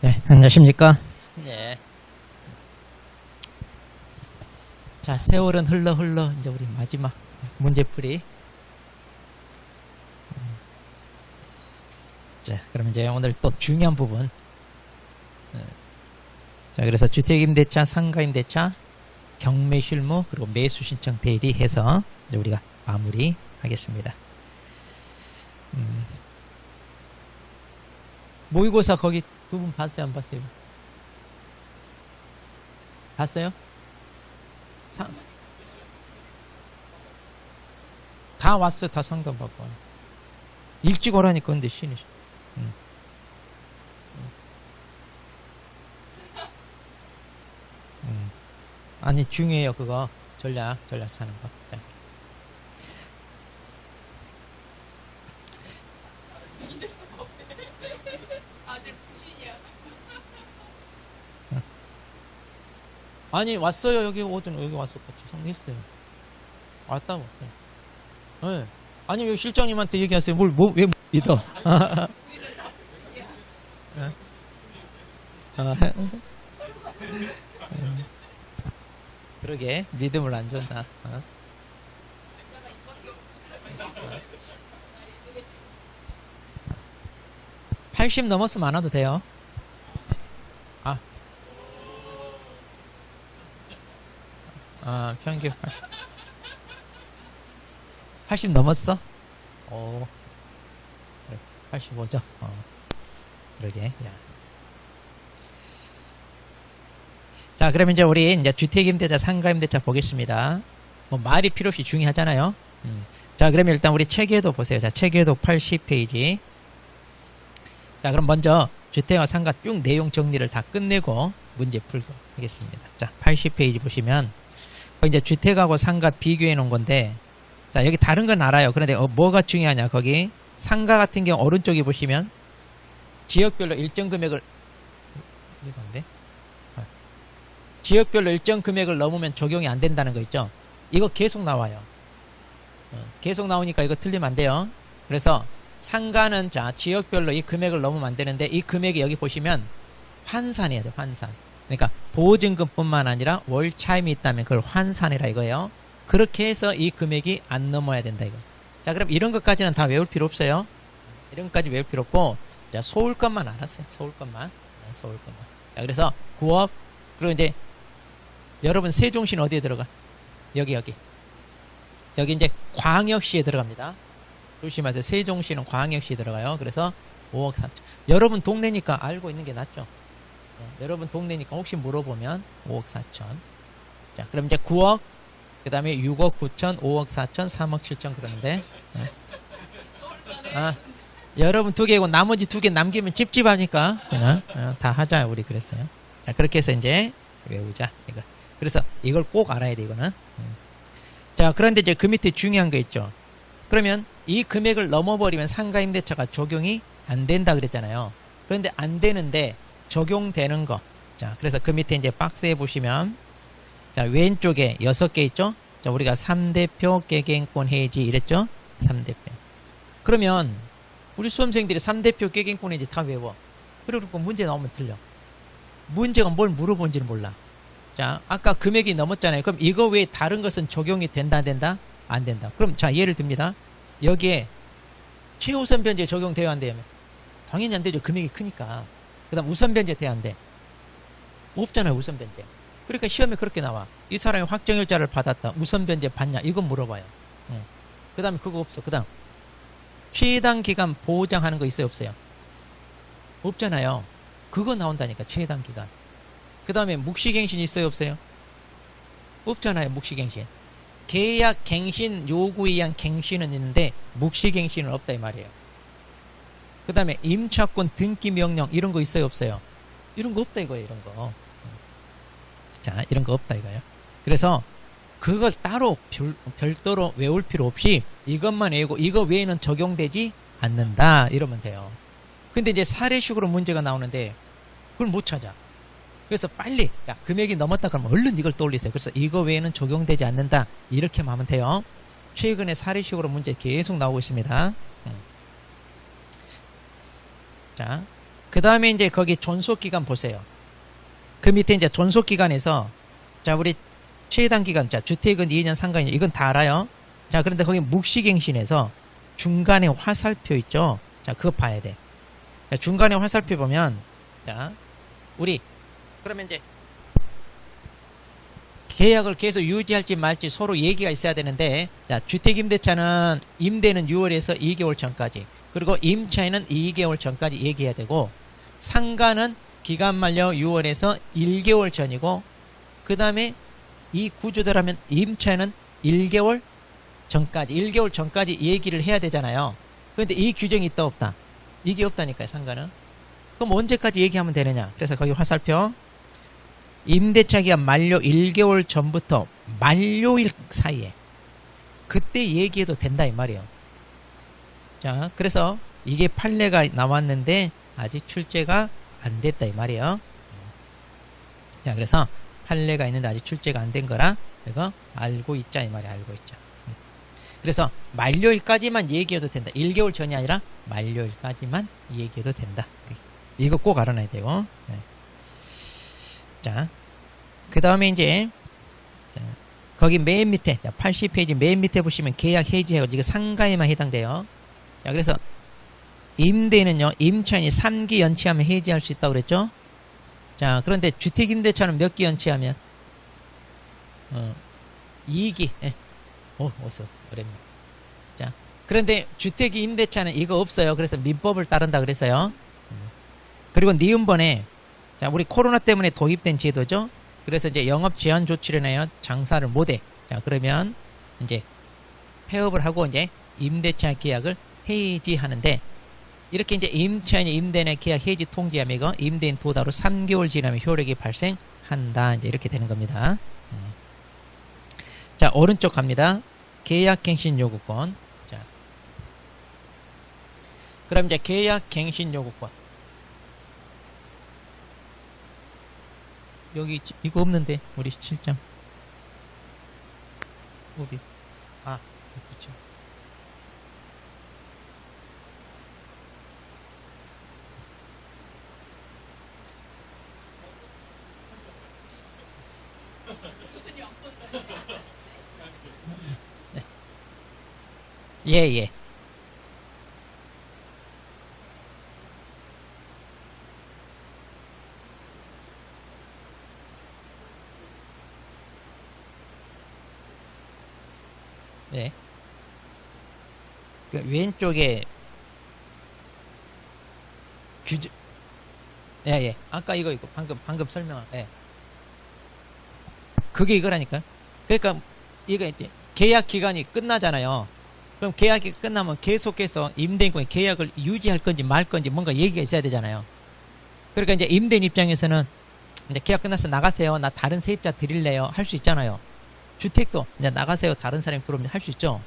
네, 안녕하십니까? 네. 자, 세월은 흘러 이제 우리 마지막 문제풀이. 자, 그럼 이제 오늘 또 중요한 부분. 자, 그래서 주택임대차, 상가임대차, 경매실무, 그리고 매수신청 대리해서 이제 우리가 마무리 하겠습니다. 모의고사 거기 두 분 봤어요, 안 봤어요? 봤어요? 다 왔어요. 다 상담 받고. 일찍 오라니까, 근데 신이. 아니, 중요해요, 그거. 전략 사는 거. 네. 아니, 왔어요. 여기 와서 같이 상의했어요. 왔다고. 네. 아니, 왜 실장님한테 얘기하세요? 왜 믿어? 그러게, 믿음을 안 줬나. 80 넘었으면 안 와도 돼요. 평균 80 넘었어? 오, 그래, 85죠? 그러게, 야. 자, 그럼 이제 우리 이제 주택임대차, 상가임대차 보겠습니다. 뭐 말이 필요 없이 중요하잖아요. 자, 그러면 일단 우리 체계도 보세요. 자, 체계도 80페이지. 자, 그럼 먼저 주택과 상가 쭉 내용 정리를 다 끝내고 문제 풀도록 하겠습니다. 자, 80페이지 보시면 이제 주택하고 상가 비교해 놓은 건데, 자, 여기 다른 건 알아요. 그런데 뭐가 중요하냐? 거기 상가 같은 경우 오른쪽에 보시면 지역별로 일정 금액을 지역별로 일정 금액을 넘으면 적용이 안 된다는 거 있죠? 이거 계속 나와요. 계속 나오니까 이거 틀리면 안 돼요. 그래서 상가는 자, 지역별로 이 금액을 넘으면 안 되는데, 이 금액이 여기 보시면 환산해야 돼, 환산. 그러니까 보증금뿐만 아니라 월 차임이 있다면 그걸 환산이라 이거예요. 그렇게 해서 이 금액이 안 넘어야 된다 이거. 자, 그럼 이런 것까지는 다 외울 필요 없어요. 이런 것까지 외울 필요 없고, 자, 서울권만 알았어요. 서울권만. 자, 그래서 9억. 그리고 이제 여러분 세종시는 어디에 들어가? 여기 이제 광역시에 들어갑니다. 조심하세요. 세종시는 광역시에 들어가요. 그래서 5억 4천. 여러분 동네니까 알고 있는 게 낫죠. 여러분 동네니까 혹시 물어보면 5억 4천. 자, 그럼 이제 9억, 그 다음에 6억 9천, 5억 4천, 3억 7천 그러는데, 여러분 두 개고 나머지 두 개 남기면 찝찝하니까 그냥 다 하자 우리 그랬어요. 자, 그렇게 해서 이제 외우자 이거. 그래서 이걸 꼭 알아야 돼 이거는. 자, 그런데 이제 그 밑에 중요한 거 있죠. 그러면 이 금액을 넘어버리면 상가임대차가 적용이 안 된다 그랬잖아요. 그런데 안 되는데 적용되는 거. 자, 그래서 그 밑에 이제 박스에 보시면, 자, 왼쪽에 6개 있죠? 자, 우리가 3대표 깨갱권 해지 이랬죠? 3대표. 그러면 우리 수험생들이 3대표 깨갱권 해지 다 외워. 그리고 문제 나오면 틀려. 문제가 뭘 물어본지는 몰라. 자, 아까 금액이 넘었잖아요. 그럼 이거 외에 다른 것은 적용이 된다, 안 된다? 안 된다. 그럼 자, 예를 듭니다. 여기에 최우선 변제 적용돼야 안 돼요? 당연히 안 되죠. 금액이 크니까. 그 다음 우선 변제 돼야 안 돼? 없잖아요, 우선 변제. 그러니까 시험에 그렇게 나와. 이 사람이 확정일자를 받았다. 우선 변제 받냐? 이건 물어봐요. 그 다음에 그거 없어. 그 다음 최단 기간 보장하는 거 있어요, 없어요? 없잖아요. 그거 나온다니까, 최단 기간. 그 다음에 묵시갱신 있어요, 없어요? 없잖아요, 묵시갱신. 계약 갱신 요구에 의한 갱신은 있는데 묵시갱신은 없다 이 말이에요. 그 다음에 임차권 등기 명령 이런 거 있어요, 없어요? 이런 거 없다 이거예요, 이런 거. 자, 이런 거 없다 이거예요. 그래서 그걸 따로 별도로 외울 필요 없이 이것만 외우고 이거 외에는 적용되지 않는다 이러면 돼요. 근데 이제 사례식으로 문제가 나오는데 그걸 못 찾아. 그래서 빨리, 야, 금액이 넘었다 그러면 얼른 이걸 떠올리세요. 그래서 이거 외에는 적용되지 않는다 이렇게만 하면 돼요. 최근에 사례식으로 문제 계속 나오고 있습니다. 자, 그 다음에 이제 거기 존속기간 보세요. 그 밑에 이제 존속기간에서, 자, 우리 최단기간, 자, 주택은 2년, 상가 2년, 이건 다 알아요. 자, 그런데 거기 묵시갱신에서 중간에 화살표 있죠? 자, 그거 봐야 돼. 자, 중간에 화살표 보면, 자, 우리, 그러면 이제, 계약을 계속 유지할지 말지 서로 얘기가 있어야 되는데, 자, 주택임대차는 임대는 6월에서 2개월 전까지, 그리고 임차인은 2개월 전까지 얘기해야 되고, 상가는 기간 만료 6월에서 1개월 전이고, 그 다음에 이 구조대로 하면 임차인은 1개월 전까지 얘기를 해야 되잖아요. 그런데 이 규정이 있다 없다? 이게 없다니까요, 상가는. 그럼 언제까지 얘기하면 되느냐? 그래서 거기 화살표. 임대차 기간 만료 1개월 전부터 만료일 사이에 그때 얘기해도 된다 이 말이에요. 자, 그래서 이게 판례가 나왔는데 아직 출제가 안 됐다 이 말이에요. 자, 그래서 판례가 있는데 아직 출제가 안 된 거라 이거 알고 있자 이 말이에요. 알고 있자. 그래서 만료일까지만 얘기해도 된다. 1개월 전이 아니라 만료일까지만 얘기해도 된다. 이거 꼭 알아놔야 되고. 네. 자, 그 다음에 이제, 자, 거기 맨 밑에, 80페이지 맨 밑에 보시면 계약 해지하고, 이거 상가에만 해당돼요. 자, 그래서, 임대는요, 임차인이 3기 연체하면 해지할 수 있다고 그랬죠? 자, 그런데 주택임대차는 몇 기 연체하면? 2기. 예. 어서, 어렵네. 자, 그런데 주택임대차는 이거 없어요. 그래서 민법을 따른다 그랬어요. 그리고 니은번에, 자, 우리 코로나 때문에 도입된 제도죠. 그래서 이제 영업 제한 조치를 해요. 장사를 못해. 자, 그러면 이제 폐업을 하고 이제 임대차 계약을 해지하는데, 이렇게 이제 임차인이 임대인의 계약 해지 통지하면 이거 임대인 도달로 3개월 지나면 효력이 발생한다. 이제 이렇게 되는 겁니다. 자, 오른쪽 갑니다. 계약갱신 요구권. 자, 그럼 이제 계약갱신 요구권. 여기 이거 없는데 우리 실장 어디 있어? 아, 그렇죠. 네. 예. 네. 그 왼쪽에 규정, 예. 아까 이거 방금 설명한, 예. 그게 이거라니까. 그러니까 이거 이제 계약 기간이 끝나잖아요. 그럼 계약이 끝나면 계속해서 임대인과의 계약을 유지할 건지 말 건지 뭔가 얘기가 있어야 되잖아요. 그러니까 이제 임대인 입장에서는 이제 계약 끝나서 나가세요. 나 다른 세입자 드릴래요. 할 수 있잖아요. 주택도 이제 나가세요. 다른 사람이 들어오면 할 수 있죠.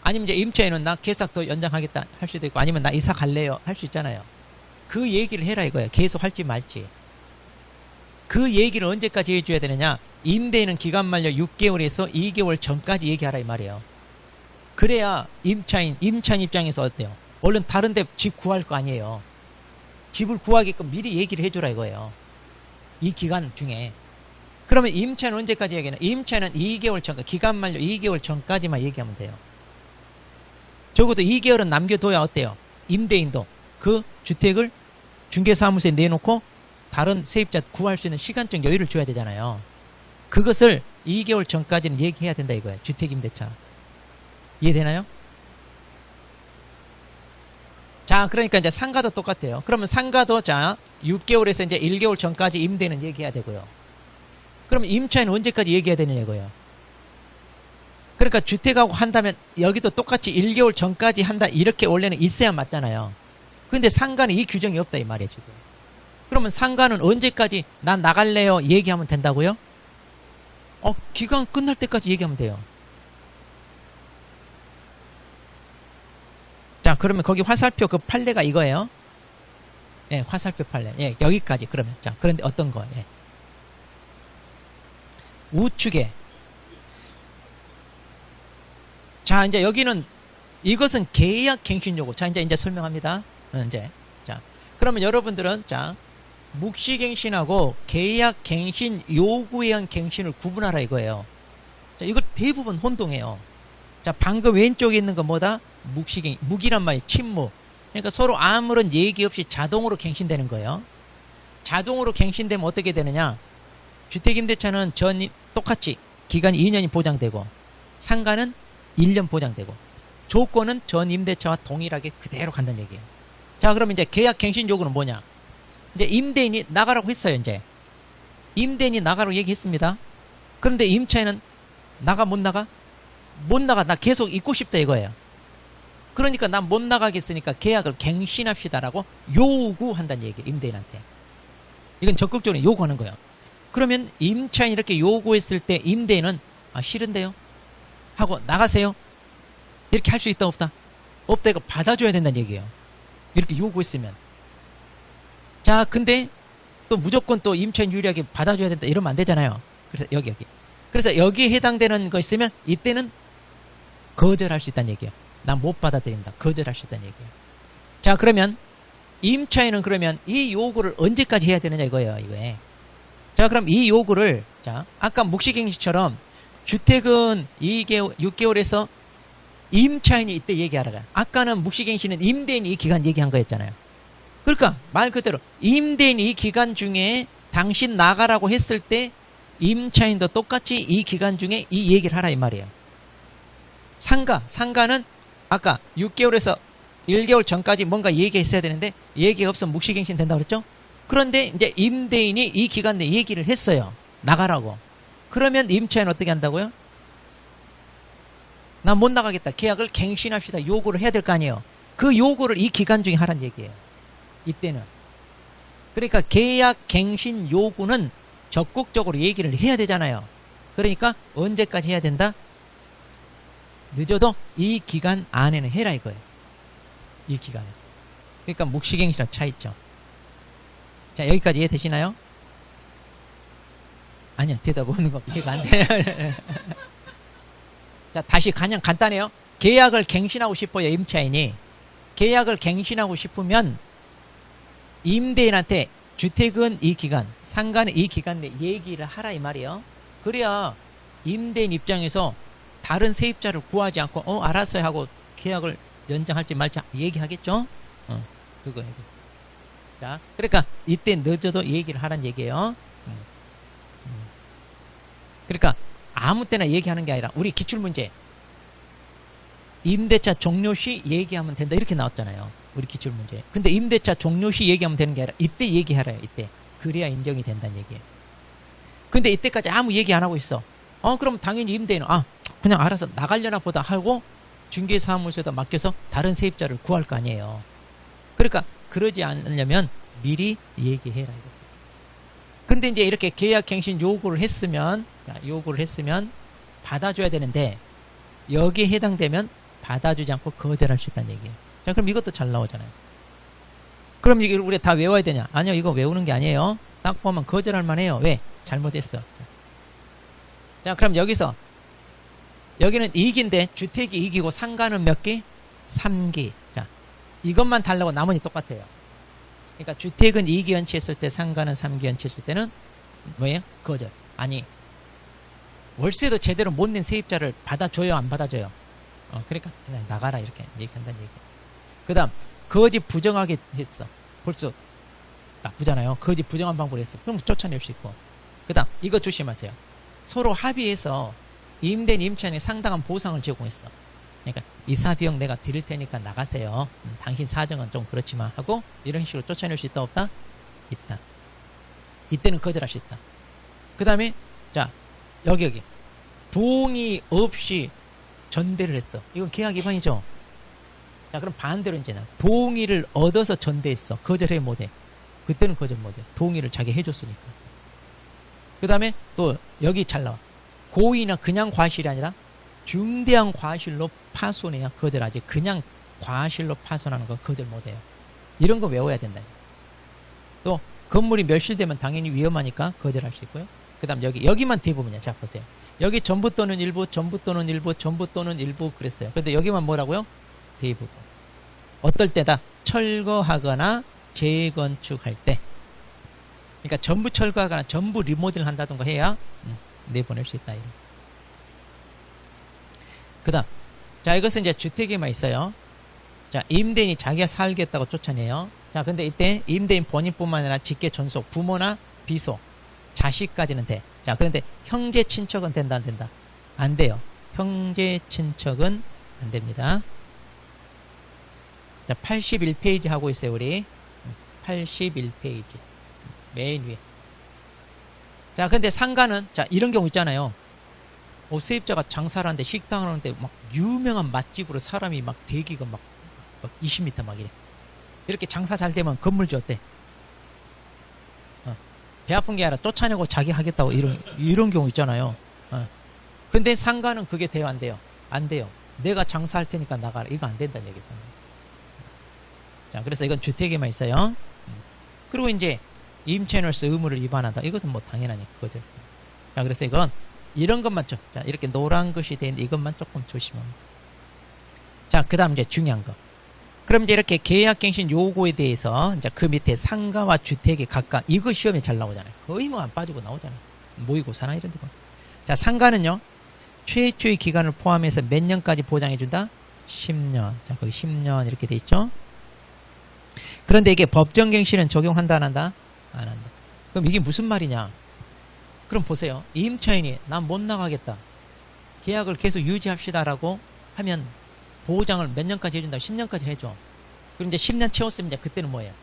아니면 이제 임차인은 나 계약 더 연장하겠다 할 수도 있고, 아니면 나 이사 갈래요. 할 수 있잖아요. 그 얘기를 해라 이거예요. 계속 할지 말지. 그 얘기를 언제까지 해줘야 되느냐? 임대인은 기간 만료 6개월에서 2개월 전까지 얘기하라 이 말이에요. 그래야 임차인 입장에서 어때요? 얼른 다른 데 집 구할 거 아니에요. 집을 구하게끔 미리 얘기를 해줘라 이거예요. 이 기간 중에. 그러면 임차인은 언제까지 얘기하냐? 임차인은 2개월 전까지, 기간 만료 2개월 전까지만 얘기하면 돼요. 적어도 2개월은 남겨둬야 어때요? 임대인도 그 주택을 중개사무소에 내놓고 다른 세입자 구할 수 있는 시간적 여유를 줘야 되잖아요. 그것을 2개월 전까지는 얘기해야 된다 이거예요. 주택임대차. 이해되나요? 자, 그러니까 이제 상가도 똑같아요. 그러면 상가도 자, 6개월에서 이제 1개월 전까지 임대는 얘기해야 되고요. 그러면 임차인은 언제까지 얘기해야 되느냐 이거예요. 그러니까 주택하고 한다면 여기도 똑같이 1개월 전까지 한다 이렇게 원래는 있어야 맞잖아요. 근데 상가는 이 규정이 없다 이 말이에요 지금. 그러면 상가는 언제까지 난 나갈래요 얘기하면 된다고요? 기간 끝날 때까지 얘기하면 돼요. 자, 그러면 거기 화살표 그 판례가 이거예요. 예, 화살표 판례. 예, 여기까지 그러면. 자, 그런데 어떤 거? 예. 우측에. 자, 이제 여기는 이것은 계약 갱신 요구. 자, 이제 설명합니다. 이제. 자, 그러면 여러분들은 자 묵시갱신하고 계약갱신 요구에 의한 갱신을 구분하라 이거예요. 자, 이거 대부분 혼동해요. 자, 방금 왼쪽에 있는 거 뭐다? 묵이란 말이 침묵. 그러니까 서로 아무런 얘기 없이 자동으로 갱신되는 거예요. 자동으로 갱신되면 어떻게 되느냐? 주택임대차는 똑같이 기간이 2년이 보장되고 상가는 1년 보장되고 조건은 전 임대차와 동일하게 그대로 간다는 얘기예요. 자, 그럼 이제 계약갱신 요구는 뭐냐? 이제 임대인이 나가라고 했어요. 이제 임대인이 나가라고 얘기했습니다. 그런데 임차인은 나가 못 나가? 못 나가. 나 계속 있고 싶다 이거예요. 그러니까 난 못 나가겠으니까 계약을 갱신합시다라고 요구한다는 얘기예요. 임대인한테. 이건 적극적으로 요구하는 거예요. 그러면 임차인이 이렇게 요구했을 때 임대인은 싫은데요? 하고 나가세요? 이렇게 할 수 있다 없다? 없다. 이거 받아줘야 된다는 얘기예요. 이렇게 요구했으면. 자, 근데 또 무조건 또 임차인 유리하게 받아줘야 된다 이러면 안 되잖아요. 그래서 여기. 그래서 여기에 해당되는 거 있으면 이때는 거절할 수 있다는 얘기예요. 난 못 받아들인다. 거절할 수 있다는 얘기예요. 자, 그러면 임차인은 그러면 이 요구를 언제까지 해야 되느냐 이거예요. 이거에. 자, 그럼 이 요구를 자 아까 묵시갱신처럼 주택은 6개월에서 임차인이 이때 얘기하라가. 아까는 묵시갱신은 임대인이 이 기간 얘기한 거였잖아요. 그러니까 말 그대로 임대인이 이 기간 중에 당신 나가라고 했을 때 임차인도 똑같이 이 기간 중에 이 얘기를 하라 이 말이에요. 상가는 아까 6개월에서 1개월 전까지 뭔가 얘기했어야 되는데 얘기가 없으면 묵시갱신 된다고 그랬죠? 그런데 이제 임대인이 이 기간 내에 얘기를 했어요. 나가라고. 그러면 임차인은 어떻게 한다고요? 나 못 나가겠다. 계약을 갱신합시다. 요구를 해야 될 거 아니에요. 그 요구를 이 기간 중에 하라는 얘기예요. 이때는. 그러니까 계약 갱신 요구는 적극적으로 얘기를 해야 되잖아요. 그러니까 언제까지 해야 된다? 늦어도 이 기간 안에는 해라 이거예요. 이 기간에. 그러니까 묵시갱신과 차이죠. 자, 여기까지 이해되시나요? 아니요, 대답 없는 거 이해가 안 돼요. 자, 다시 그냥 간단해요. 계약을 갱신하고 싶어요, 임차인이. 계약을 갱신하고 싶으면 임대인한테 주택은 이 기간, 상가는 이 기간 내 얘기를 하라 이 말이에요. 그래야 임대인 입장에서 다른 세입자를 구하지 않고 알았어요 하고 계약을 연장할지 말지 얘기하겠죠. 그거예요. 자, 그러니까 이때 늦어도 얘기를 하라는 얘기예요. 그러니까 아무 때나 얘기하는 게 아니라 우리 기출문제 임대차 종료 시 얘기하면 된다 이렇게 나왔잖아요. 우리 기출문제. 근데 임대차 종료 시 얘기하면 되는 게 아니라 이때 얘기하래요. 이때. 그래야 인정이 된다는 얘기예요. 근데 이때까지 아무 얘기 안 하고 있어. 그럼 당연히 임대인은 그냥 알아서 나가려나 보다 하고 중개사무소에다 맡겨서 다른 세입자를 구할 거 아니에요. 그러니까 그러지 않으려면 미리 얘기해라. 근데 이제 이렇게 계약갱신 요구를 했으면 받아줘야 되는데 여기에 해당되면 받아주지 않고 거절할 수 있다는 얘기예요. 자, 그럼 이것도 잘 나오잖아요. 그럼 이걸 우리 다 외워야 되냐? 아니요, 이거 외우는 게 아니에요. 딱 보면 거절할 만해요. 왜? 잘못했어. 자, 그럼 여기는 2기인데 주택이 2기고 상가는 몇 기? 3기. 자, 이것만 달라고 나머지 똑같아요. 그러니까 주택은 2기 연체했을 때 상가는 3기 연체했을 때는 뭐예요? 거절. 아니, 월세도 제대로 못 낸 세입자를 받아줘요, 안 받아줘요? 그러니까 그냥 나가라 이렇게 얘기한다는 얘기예요. 그 다음 거짓 부정하게 했어. 벌써 나쁘잖아요. 거짓 부정한 방법을 했어. 그럼 쫓아낼 수 있고. 그 다음 이거 조심하세요. 서로 합의해서 임대인 임차인이 상당한 보상을 제공했어. 그러니까 이사 비용 내가 드릴 테니까 나가세요. 당신 사정은 좀 그렇지만 하고 이런 식으로 쫓아낼 수 있다 없다? 있다. 이때는 거절할 수 있다. 그 다음에 자 여기 동의 없이 전대를 했어. 이건 계약 위반이죠. 자, 그럼 반대로 이제는 동의를 얻어서 전대했어. 거절해 못해. 그때는 거절 못해. 동의를 자기 해줬으니까. 그 다음에 또 여기 잘 나와. 고의나 그냥 과실이 아니라 중대한 과실로 파손해야 거절하지. 그냥 과실로 파손하는 거 거절 못해요. 이런 거 외워야 된다. 또 건물이 멸실되면 당연히 위험하니까 거절할 수 있고요. 그 다음 여기만 대부분이야. 자, 보세요. 여기 전부 또는 일부, 전부 또는 일부, 전부 또는 일부 그랬어요. 근데 여기만 뭐라고요? 대부분. 어떨 때다 철거하거나 재건축할 때, 그러니까 전부 철거하거나 전부 리모델 한다던가 해야 내보낼 수 있다. 그 다음, 자, 이것은 이제 주택에만 있어요. 자, 임대인이 자기가 살겠다고 쫓아내요. 자, 근데 이때 임대인 본인뿐만 아니라 직계 존속, 부모나 비속, 자식까지는 돼. 자, 그런데 형제 친척은 된다, 안 된다? 안 돼요. 형제 친척은 안 됩니다. 자, 81페이지 하고 있어요, 우리. 81페이지. 맨 위에. 자, 근데 상가는, 자, 이런 경우 있잖아요. 세입자가 장사를 하는데, 식당을 하는데, 막, 유명한 맛집으로 사람이 막 대기가 막 20m 막 이래. 이렇게 장사 잘 되면 건물 줬대. 배 아픈 게 아니라 쫓아내고 자기 하겠다고 이런 경우 있잖아요. 근데 상가는 그게 돼요, 안 돼요? 안 돼요. 내가 장사할 테니까 나가라. 이거 안 된다는 얘기죠. 자, 그래서 이건 주택에만 있어요. 그리고 이제 임차인으로서 의무를 위반한다. 이것은 뭐 당연하니 그거죠. 자, 그래서 이건 이런 것만 좀, 자, 이렇게 노란 것이 되는데 이것만 조금 조심합니다. 자, 그 다음 이제 중요한 거. 그럼 이제 이렇게 계약갱신 요구에 대해서 이제 그 밑에 상가와 주택이 각각 이거 시험에 잘 나오잖아요. 거의 뭐 안 빠지고 나오잖아요. 모의고사나 이런 데고. 자, 상가는요, 최초의 기간을 포함해서 몇 년까지 보장해준다? 10년. 자, 거기 10년 이렇게 돼 있죠. 그런데 이게 법정갱신은 적용한다, 안 한다? 안 한다. 그럼 이게 무슨 말이냐? 그럼 보세요. 임차인이 난 못 나가겠다. 계약을 계속 유지합시다라고 하면 보장을 몇 년까지 해준다? 10년까지 해줘. 그럼 이제 10년 채웠으면 이제 그때는 뭐예요?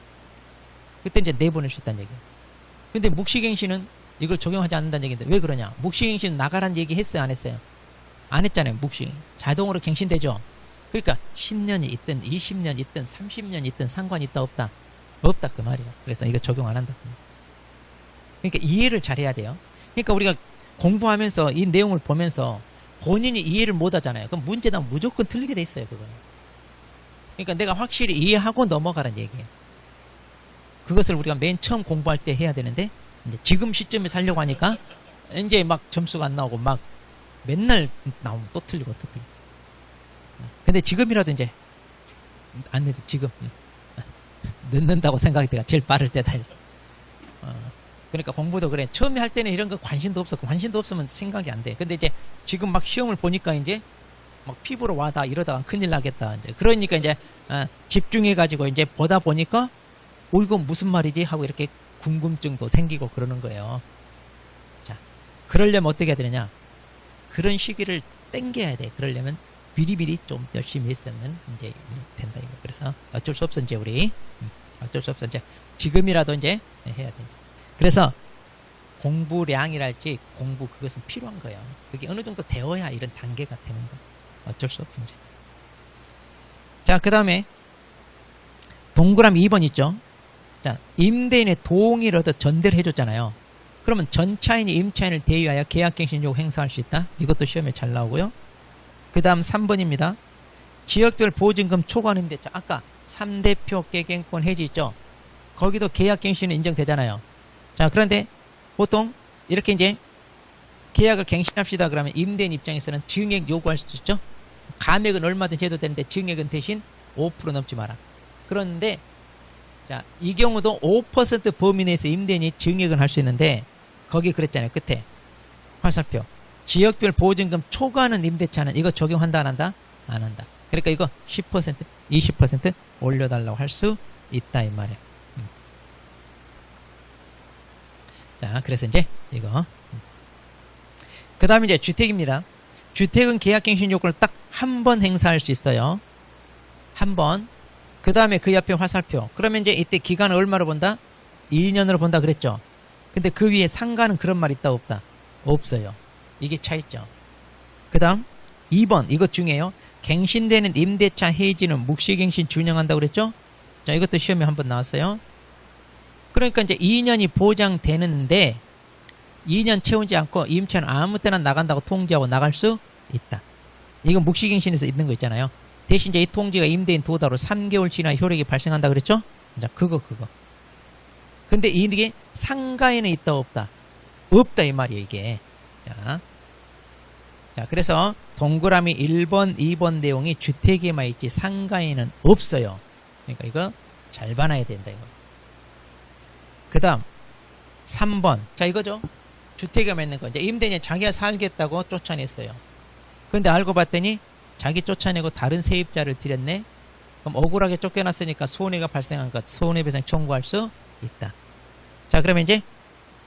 그때 이제 내보낼 수 있다는 얘기예요. 근데 묵시갱신은 이걸 적용하지 않는다는 얘기인데 왜 그러냐? 묵시갱신은 나가라는 얘기 했어요, 안 했어요? 안 했잖아요, 묵시. 자동으로 갱신되죠? 그러니까 10년이 있든 20년 있든 30년 있든 상관이 있다, 없다? 없다, 그 말이에요. 그래서 이거 적용 안 한다. 그러니까 이해를 잘해야 돼요. 그러니까 우리가 공부하면서 이 내용을 보면서 본인이 이해를 못 하잖아요. 그럼 문제다 무조건 틀리게 돼 있어요, 그거는. 그러니까 내가 확실히 이해하고 넘어가라는 얘기예요. 그것을 우리가 맨 처음 공부할 때 해야 되는데, 이제 지금 시점에 살려고 하니까, 이제 막 점수가 안 나오고, 막 맨날 나오면 또 틀리고, 또 틀리고. 근데 지금이라도 이제, 안 늦어, 지금. 늦는다고 생각이 내가 제일 빠를 때다. 그러니까 공부도 그래. 처음에 할 때는 이런 거 관심도 없었고, 관심도 없으면 생각이 안 돼. 근데 이제 지금 막 시험을 보니까 이제 막 피부로 와다 이러다가 큰일 나겠다. 이제 그러니까 이제 집중해가지고 이제 보다 보니까 이건 무슨 말이지? 하고 이렇게 궁금증도 생기고 그러는 거예요. 자, 그러려면 어떻게 해야 되느냐? 그런 시기를 땡겨야 돼. 그러려면 미리미리 좀 열심히 했으면 이제 된다 이거. 그래서 어쩔 수 없어 이제 우리 어쩔 수 없어 이제 지금이라도 이제 해야 돼. 그래서 공부량이랄지 공부 그것은 필요한 거예요. 그게 어느 정도 되어야 이런 단계가 되는 거. 어쩔 수 없어 이제. 자, 그 다음에 동그라미 2번 있죠. 자, 임대인의 동의를 얻어 전대를 해줬잖아요. 그러면 전차인이 임차인을 대위하여 계약갱신 요구 행사할 수 있다. 이것도 시험에 잘 나오고요. 그 다음 3번입니다. 지역별 보증금 초과하는데 아까 3대표 깨갱권 해지 있죠. 거기도 계약갱신은 인정되잖아요. 자, 그런데 보통 이렇게 이제 계약을 갱신합시다 그러면 임대인 입장에서는 증액 요구할 수 있죠. 감액은 얼마든지 해도 되는데 증액은 대신 5% 넘지 마라. 그런데 자, 이 경우도 5% 범위 내에서 임대인이 증액은 할 수 있는데 거기 그랬잖아요. 끝에 화살표 지역별 보증금 초과하는 임대차는 이거 적용한다, 안 한다? 안 한다. 그러니까 이거 10% 20% 올려달라고 할 수 있다 이 말이에요. 자, 그래서 이제 이거 그 다음에 이제 주택입니다. 주택은 계약갱신 요건을 딱 한 번 행사할 수 있어요. 한 번. 그 다음에 그 옆에 화살표. 그러면 이제 이때 기간을 얼마로 본다? 2년으로 본다 그랬죠. 근데 그 위에 상가는 그런 말 있다, 없다? 없어요. 이게 차이죠. 그 다음 2번 이것 중에요. 갱신되는 임대차 해지는 묵시갱신 준용한다고 그랬죠. 자, 이것도 시험에 한번 나왔어요. 그러니까 이제 2년이 보장되는데 2년 채우지 않고 임차는 아무 때나 나간다고 통지하고 나갈 수 있다. 이건 묵시갱신에서 있는 거 있잖아요. 대신 이제 이 통지가 임대인 도달로 3개월 지나 효력이 발생한다 그랬죠? 자, 그거. 근데 이게 상가에는 있다, 없다? 없다 이 말이에요, 이게. 자, 그래서 동그라미 1번, 2번 내용이 주택에만 있지 상가에는 없어요. 그러니까 이거 잘 봐놔야 된다, 이거. 그 다음 3번. 자, 이거죠. 주택에 있는 거. 이제 임대인이 자기가 살겠다고 쫓아냈어요. 그런데 알고 봤더니 자기 쫓아내고 다른 세입자를 들였네. 그럼 억울하게 쫓겨났으니까 손해가 발생한 것, 손해배상 청구할 수 있다. 자, 그러면 이제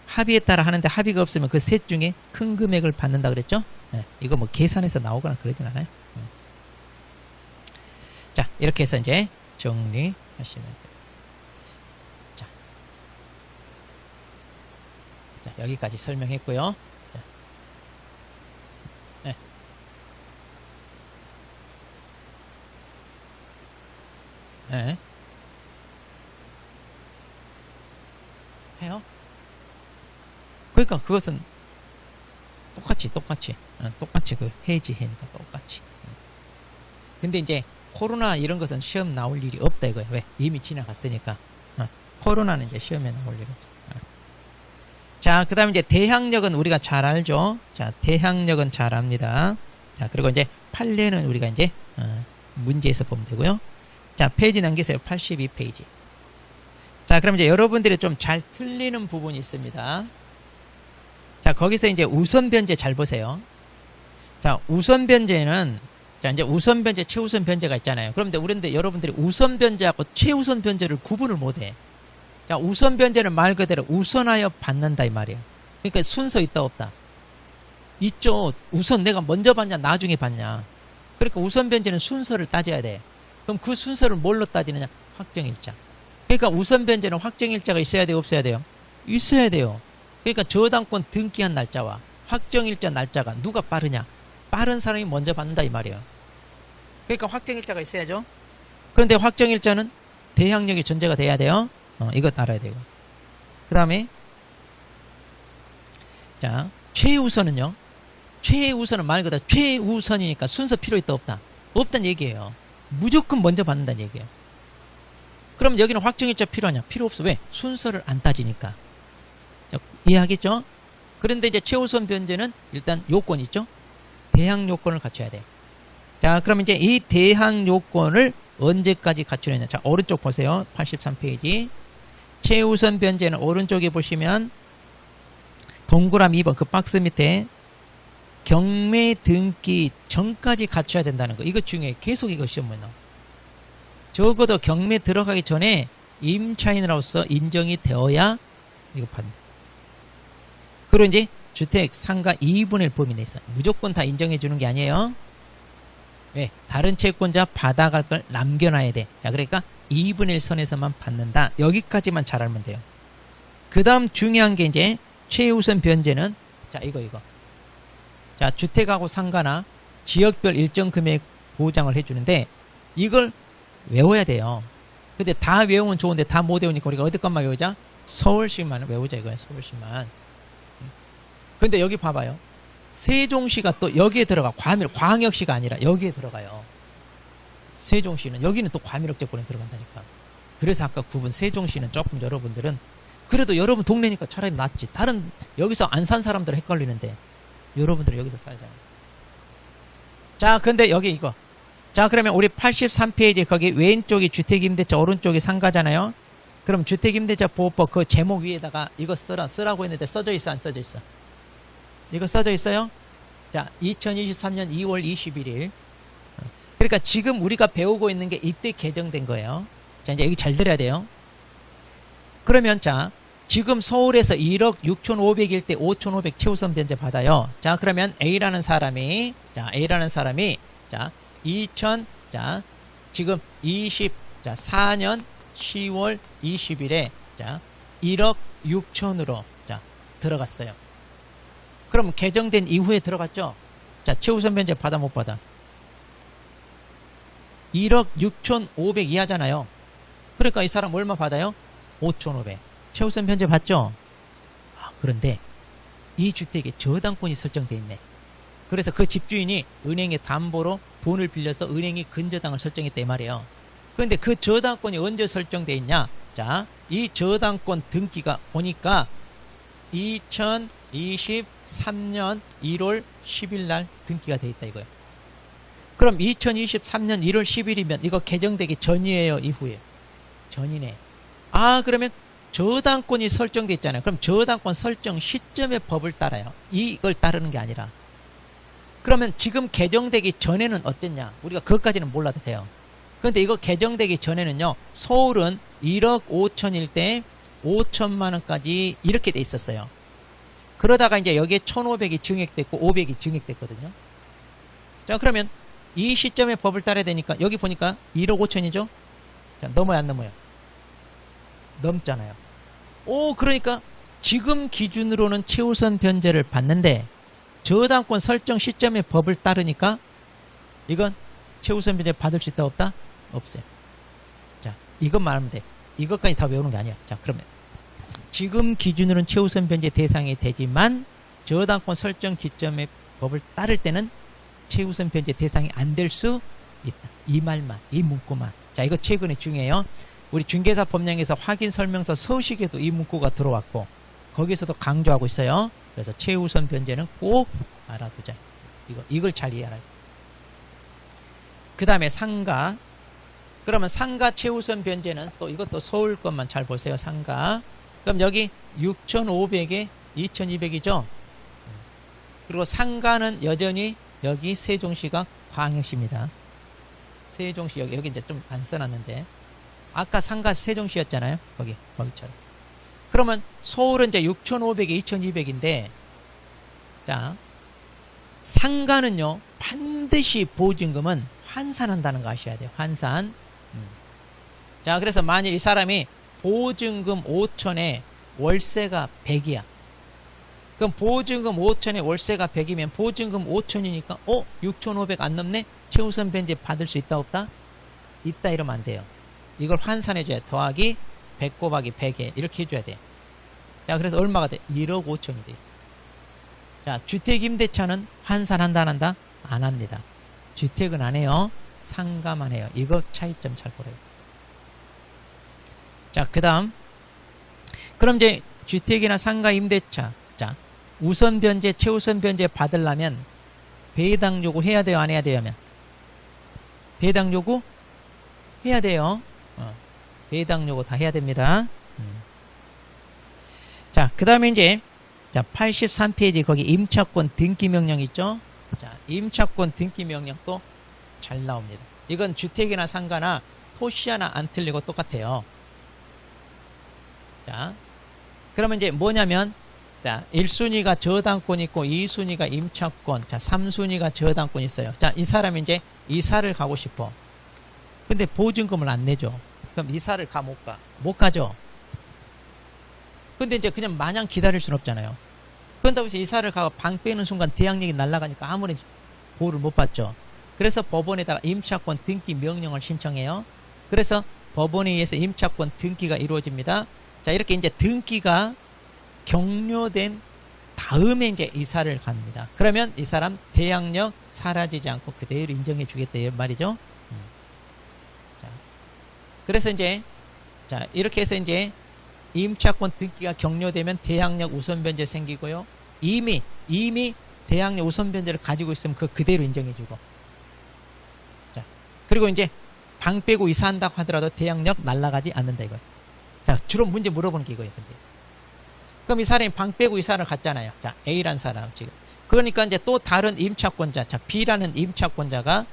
합의에 따라 하는데 합의가 없으면 그 셋 중에 큰 금액을 받는다 그랬죠? 네, 이거 뭐 계산해서 나오거나 그러진 않아요. 자, 이렇게 해서 이제 정리하시면 돼요. 자, 여기까지 설명했고요. 자, 네. 네. 해요? 그러니까 그것은 똑같이 그 해지해니까 똑같이. 근데 이제 코로나 이런 것은 시험 나올 일이 없다 이거예요. 왜? 이미 지나갔으니까. 코로나는 이제 시험에 나올 일이 없어. 자, 그 다음에 이제 대항력은 우리가 잘 알죠. 자, 대항력은 잘 압니다. 자, 그리고 이제 판례는 우리가 이제 문제에서 보면 되고요. 자, 페이지 넘기세요. 82페이지. 자, 그럼 이제 여러분들이 좀 잘 틀리는 부분이 있습니다. 자, 거기서 이제 우선 변제 잘 보세요. 자, 우선 변제는, 자, 이제 우선 변제, 최우선 변제가 있잖아요. 그런데 여러분들이 우선 변제하고 최우선 변제를 구분을 못 해. 자, 우선 변제는 말 그대로 우선하여 받는다 이 말이에요. 그러니까 순서 있다 없다? 있죠. 우선 내가 먼저 받냐 나중에 받냐. 그러니까 우선 변제는 순서를 따져야 돼. 그럼 그 순서를 뭘로 따지느냐? 확정일자. 그러니까 우선 변제는 확정일자가 있어야 돼요 없어야 돼요? 있어야 돼요. 그러니까 저당권 등기한 날짜와 확정일자 날짜가 누가 빠르냐? 빠른 사람이 먼저 받는다 이 말이에요. 그러니까 확정일자가 있어야죠. 그런데 확정일자는 대항력이 존재가 돼야 돼요. 이거 알아야 되고. 그 다음에 자, 최우선은요. 최우선은 말 그대로 최우선이니까 순서 필요 있다 없다? 없다는 얘기예요. 무조건 먼저 받는다는 얘기예요. 그럼 여기는 확정일자 필요하냐? 필요 없어. 왜? 순서를 안 따지니까. 자, 이해하겠죠? 그런데 이제 최우선 변제는 일단 요건 있죠? 대항 요건을 갖춰야 돼. 자, 그럼 이제 이 대항 요건을 언제까지 갖추느냐? 자, 오른쪽 보세요. 83페이지. 최우선 변제는 오른쪽에 보시면 동그라미 2번 그 박스 밑에 경매 등기 전까지 갖춰야 된다는 거. 이거 중요해. 계속 이거 시험에 나와. 적어도 경매 들어가기 전에 임차인으로서 인정이 되어야 이거 받는다. 그리고 이제 주택 상가 2분의 1 범위 내에서 무조건 다 인정해 주는 게 아니에요. 왜? 다른 채권자 받아갈 걸 남겨놔야 돼. 자, 그러니까 2분의 1 선에서만 받는다. 여기까지만 잘 알면 돼요. 그 다음 중요한 게 이제 최우선 변제는 자, 이거. 자, 주택하고 상가나 지역별 일정 금액 보장을 해주는데 이걸 외워야 돼요. 근데 다 외우면 좋은데 다 못 외우니까 우리가 어디 것만 외우자? 서울시만 외우자 이거야. 서울시만. 근데 여기 봐봐요. 세종시가 또 여기에 들어가. 광역시가 아니라 여기에 들어가요. 세종시는 여기는 또 과밀억제권에 들어간다니까. 그래서 아까 구분 세종시는 조금 여러분들은 그래도 여러분 동네니까 차라리 낫지. 다른 여기서 안 산 사람들은 헷갈리는데 여러분들은 여기서 살잖아요. 자, 근데 여기 이거. 자, 그러면 우리 83페이지 거기 왼쪽이 주택임대차 오른쪽이 상가잖아요. 그럼 주택임대차 보호법 그 제목 위에다가 이거 쓰라고 했는데 써져 있어 안 써져 있어? 이거 써져 있어요? 자, 2023년 2월 21일. 그러니까 지금 우리가 배우고 있는 게 이때 개정된 거예요. 자, 이제 여기 잘 들어야 돼요. 그러면 자, 지금 서울에서 1억 6,500일 때 5,500 최우선 변제 받아요. 자, 그러면 A라는 사람이 자, 자, 지금 4년 10월 20일에 자, 1억 6천으로 자, 들어갔어요. 그럼 개정된 이후에 들어갔죠? 자, 최우선 변제 받아 못 받아? 1억 6,500 이하잖아요. 그러니까 이 사람 얼마 받아요? 5,500. 최우선 변제 받죠? 그런데 이 주택에 저당권이 설정되어 있네. 그래서 그 집주인이 은행에 담보로 돈을 빌려서 은행이 근저당을 설정했다 이 말이에요. 그런데 그 저당권이 언제 설정되어 있냐? 자, 이 저당권 등기가 보니까 2023년 1월 10일 날 등기가 되어 있다 이거예요. 그럼 2023년 1월 10일이면 이거 개정되기 전이에요 이후에요? 전이네. 그러면 저당권이 설정돼 있잖아요. 그럼 저당권 설정 시점의 법을 따라요. 이걸 따르는 게 아니라. 그러면 지금 개정되기 전에는 어땠냐? 우리가 그것까지는 몰라도 돼요. 그런데 이거 개정되기 전에는요, 서울은 1억 5천일 때 5천만 원까지 이렇게 돼 있었어요. 그러다가 이제 여기에 1,500이 증액됐고 500이 증액됐거든요. 자, 그러면 이 시점의 법을 따라야 되니까 여기 보니까 1억 5천이죠? 자, 넘어요, 안 넘어요? 넘잖아요. 그러니까 지금 기준으로는 최우선 변제를 받는데 저당권 설정 시점의 법을 따르니까 이건 최우선 변제 받을 수 있다 없다? 없어요. 자, 이것만 알면 돼. 이것까지 다 외우는 게 아니야. 자, 그러면 지금 기준으로는 최우선 변제 대상이 되지만 저당권 설정 기점의 법을 따를 때는 최우선 변제 대상이 안 될 수 있다. 이 말만, 이 문구만. 자, 이거 최근에 중요해요. 우리 중개사 법령에서 확인 설명서 서식에도 이 문구가 들어왔고 거기서도 강조하고 있어요. 그래서 최우선 변제는 꼭 알아두자. 이걸 잘 이해하라. 그 다음에 상가. 그러면 상가 최우선 변제는 또 이것도 서울 것만 잘 보세요. 상가. 그럼 여기 6,500에 2,200이죠. 그리고 상가는 여전히 여기 세종시가 광역시입니다. 세종시 여기 이제 좀 안 써놨는데 아까 상가 세종시였잖아요. 거기처럼. 그러면 서울은 이제 6,500에 2,200인데 자, 상가는요 반드시 보증금은 환산한다는 거 아셔야 돼요. 환산. 자, 그래서 만일 이 사람이 보증금 5천에 월세가 100이야. 그럼 보증금 5천에 월세가 100이면 보증금 5천이니까 6,500 안 넘네? 최우선 변제 받을 수 있다 없다? 있다 이러면 안 돼요. 이걸 환산해줘야 돼. 더하기 100 곱하기 100에 이렇게 해줘야 돼. 자, 그래서 얼마가 돼? 1억 5천이 돼. 자, 주택임대차는 환산한다 안 한다? 안 합니다. 주택은 안 해요. 상가만 해요. 이거 차이점 잘 보래요. 자, 그 다음 그럼 이제 주택이나 상가 임대차 자, 우선 변제, 최우선 변제 받으려면 배당 요구 해야 돼요? 안 해야 돼요? 하면 배당 요구 해야 돼요. 배당 요구 다 해야 됩니다. 자, 그 다음에 이제 자 83페이지 거기 임차권 등기 명령 있죠? 자, 임차권 등기 명령도 잘 나옵니다. 이건 주택이나 상가나 토시 하나 안 틀리고 똑같아요. 자, 그러면 이제 뭐냐면 자, 1순위가 저당권 있고 2순위가 임차권, 자 3순위가 저당권 있어요. 자, 이 사람이 이제 이사를 가고 싶어. 근데 보증금을 안 내줘. 그럼 이사를 가 못 가? 못 가죠. 근데 이제 그냥 마냥 기다릴 순 없잖아요. 그런다고 해서 이사를 가고 방 빼는 순간 대항력이 날아가니까 아무리 보호를 못 받죠. 그래서 법원에다가 임차권 등기 명령을 신청해요. 그래서 법원에 의해서 임차권 등기가 이루어집니다. 자, 이렇게 이제 등기가 격려된 다음에 이제 이사를 갑니다. 그러면 이 사람 대항력 사라지지 않고 그대로 인정해 주겠다 이 말이죠. 자, 그래서 이제 자, 이렇게 해서 이제 임차권 등기가 격려되면 대항력 우선 변제 생기고요. 이미 대항력 우선 변제를 가지고 있으면 그대로 인정해 주고. 자, 그리고 이제 방 빼고 이사한다고 하더라도 대항력 날아가지 않는다 이거예요. 자, 주로 문제 물어보는 게 이거예요. 근데. 그럼 이 사람이 방 빼고 이사를 갔잖아요. 자, A라는 사람 지금. 그러니까 이제 또 다른 임차권자, 자, B라는 임차권자가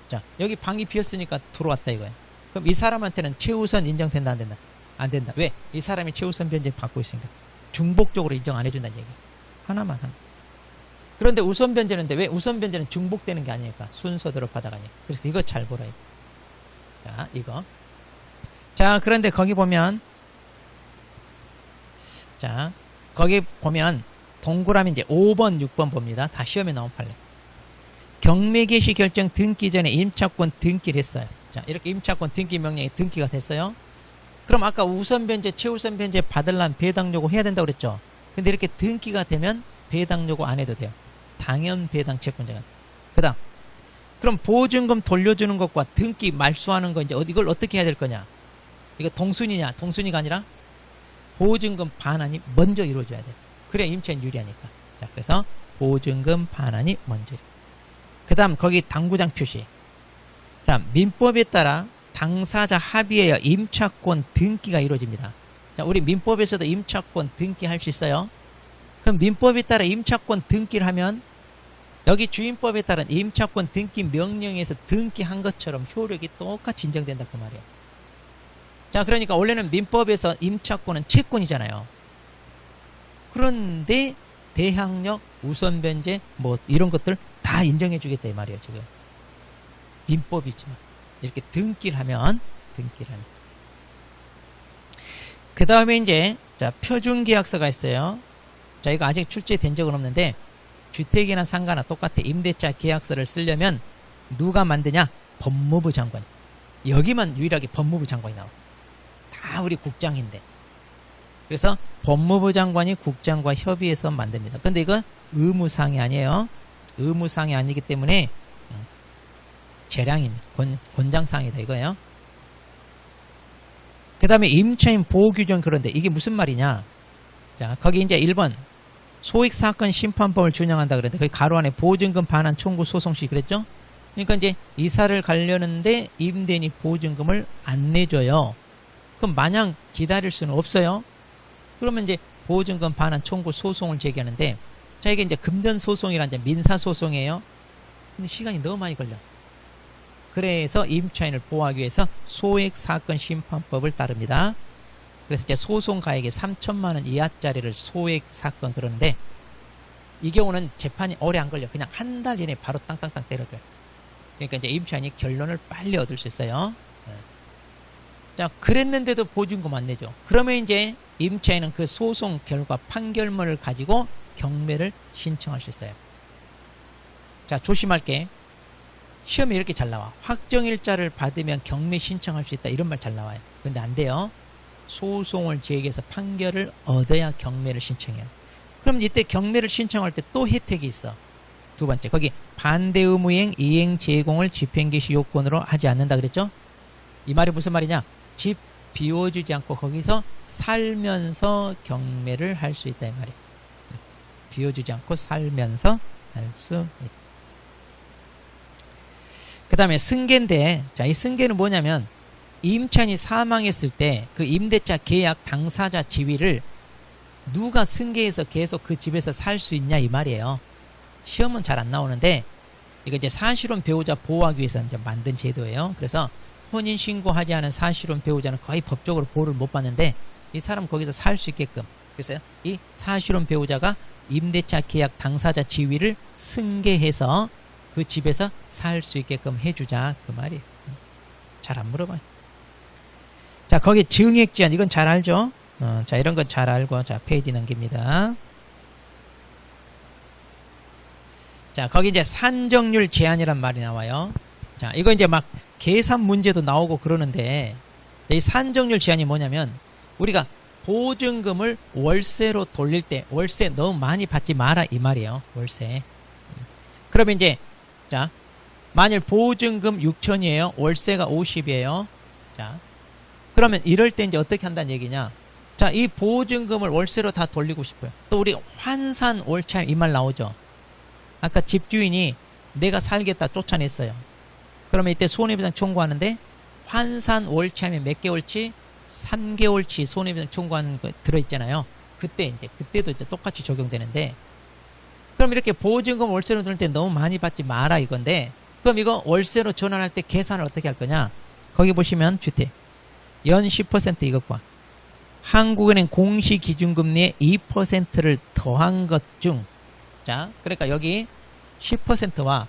자, 여기 방이 비었으니까 들어왔다 이거예요. 그럼 이 사람한테는 최우선 인정된다 안 된다? 안 된다. 왜? 이 사람이 최우선 변제 받고 있으니까. 중복적으로 인정 안 해준다는 얘기. 하나만. 그런데 우선 변제는데 왜 우선 변제는 중복되는 게 아니니까 순서대로 받아가니까. 그래서 이거 잘 보라. 이거. 자, 이거. 자, 그런데 거기 보면 자, 거기 보면 동그라미 이제 5번, 6번 봅니다. 다 시험에 나온 판례. 경매 개시 결정 등기 전에 임차권 등기를 했어요. 자, 이렇게 임차권 등기 명령이 등기가 됐어요. 그럼 아까 우선 변제, 최우선 변제 받으려면 배당 요구 해야 된다고 그랬죠. 근데 이렇게 등기가 되면 배당 요구 안 해도 돼요. 당연 배당 채권자가. 그다음 그럼 보증금 돌려주는 것과 등기 말소하는 거 이제 이걸 어떻게 해야 될 거냐? 이거 동순이냐? 동순이가 아니라 보증금 반환이 먼저 이루어져야 돼. 그래야 임차인 유리하니까. 자, 그래서 보증금 반환이 먼저. 그 다음 거기 당구장 표시. 자, 민법에 따라 당사자 합의에 의해 임차권 등기가 이루어집니다. 자, 우리 민법에서도 임차권 등기할 수 있어요. 그럼 민법에 따라 임차권 등기를 하면 여기 주임법에 따른 임차권 등기 명령에서 등기한 것처럼 효력이 똑같이 인정된다 그 말이에요. 자, 그러니까 원래는 민법에서 임차권은 채권이잖아요. 그런데 대항력, 우선변제 뭐 이런 것들 다 인정해 주겠다 이 말이에요. 지금 민법이지만 이렇게 등기를 하면 그 다음에 이제 자, 표준계약서가 있어요. 자, 이거 아직 출제된 적은 없는데 주택이나 상가나 똑같아. 임대차 계약서를 쓰려면 누가 만드냐? 법무부 장관. 여기만 유일하게 법무부 장관이 나와. 다 우리 국장인데. 그래서 법무부 장관이 국장과 협의해서 만듭니다. 근데 이거 의무사항이 아니에요. 의무사항이 아니기 때문에 재량입니다. 권장사항이다 이거예요. 그 다음에 임차인 보호규정. 그런데 이게 무슨 말이냐? 자, 거기 이제 1번 소익사건 심판법을 준용한다 그랬는데 거기 가로 안에 보증금 반환 청구 소송 시 그랬죠? 그러니까 이제 이사를 가려는데 임대인이 보증금을 안 내줘요. 그럼 마냥 기다릴 수는 없어요. 그러면 이제 보증금 반환 청구 소송을 제기하는데 자, 이게 이제 금전소송이란 이제 민사소송이에요. 근데 시간이 너무 많이 걸려. 그래서 임차인을 보호하기 위해서 소액사건 심판법을 따릅니다. 그래서 이제 소송가액이 3천만 원 이하짜리를 소액사건 그러는데 이 경우는 재판이 오래 안 걸려. 그냥 한 달 이내에 바로 땅땅땅 때려줘요. 그러니까 이제 임차인이 결론을 빨리 얻을 수 있어요. 자, 그랬는데도 보증금 안 내죠. 그러면 이제 임차인은 그 소송 결과 판결문을 가지고 경매를 신청할 수 있어요. 자, 조심할게. 시험에 이렇게 잘 나와. 확정일자를 받으면 경매 신청할 수 있다. 이런 말 잘 나와요. 근데 안 돼요. 소송을 제기해서 판결을 얻어야 경매를 신청해요. 그럼 이때 경매를 신청할 때 또 혜택이 있어. 두 번째, 거기 반대 의무이행, 이행 제공을 집행개시 요건으로 하지 않는다 그랬죠? 이 말이 무슨 말이냐? 집 비워주지 않고 거기서 살면서 경매를 할 수 있다 이 말이에요. 비워주지 않고 살면서 할 수 있다. 그 다음에 승계인데, 자, 이 승계는 뭐냐면 임차인이 사망했을 때 그 임대차 계약 당사자 지위를 누가 승계해서 계속 그 집에서 살 수 있냐 이 말이에요. 시험은 잘 안 나오는데 이거 이제 사실혼 배우자 보호하기 위해서 이제 만든 제도예요. 그래서 혼인 신고하지 않은 사실혼 배우자는 거의 법적으로 보호를 못 받는데 이 사람 거기서 살 수 있게끔 그래서 이 사실혼 배우자가 임대차 계약 당사자 지위를 승계해서 그 집에서 살 수 있게끔 해주자 그 말이에요. 잘 안 물어봐요. 자, 거기 증액제한 이건 잘 알죠? 자, 이런 건 잘 알고 자, 페이지 넘깁니다. 자, 거기 이제 산정률 제한이란 말이 나와요. 자, 이거 이제 막 계산 문제도 나오고 그러는데 이 산정률 제한이 뭐냐면 우리가 보증금을 월세로 돌릴 때 월세 너무 많이 받지 마라 이 말이에요. 월세. 그러면 이제 자, 만일 보증금 6천이에요. 월세가 50이에요. 자, 그러면 이럴 때 이제 어떻게 한다는 얘기냐? 자, 이 보증금을 월세로 다 돌리고 싶어요. 또 우리 환산 월차임 이 말 나오죠. 아까 집주인이 내가 살겠다 쫓아냈어요. 그러면 이때 손해배상 청구하는데 환산 월차임에 몇 개월치? 3개월치 손해배상 청구하는 거 들어있잖아요. 그때도 이제 똑같이 적용되는데 그럼 이렇게 보증금 월세로 들을 때 너무 많이 받지 마라 이건데 그럼 이거 월세로 전환할 때 계산을 어떻게 할 거냐? 거기 보시면 주택 연 10% 이것과 한국은행 공시기준금리의 2%를 더한 것 중 자, 그러니까 여기 10%와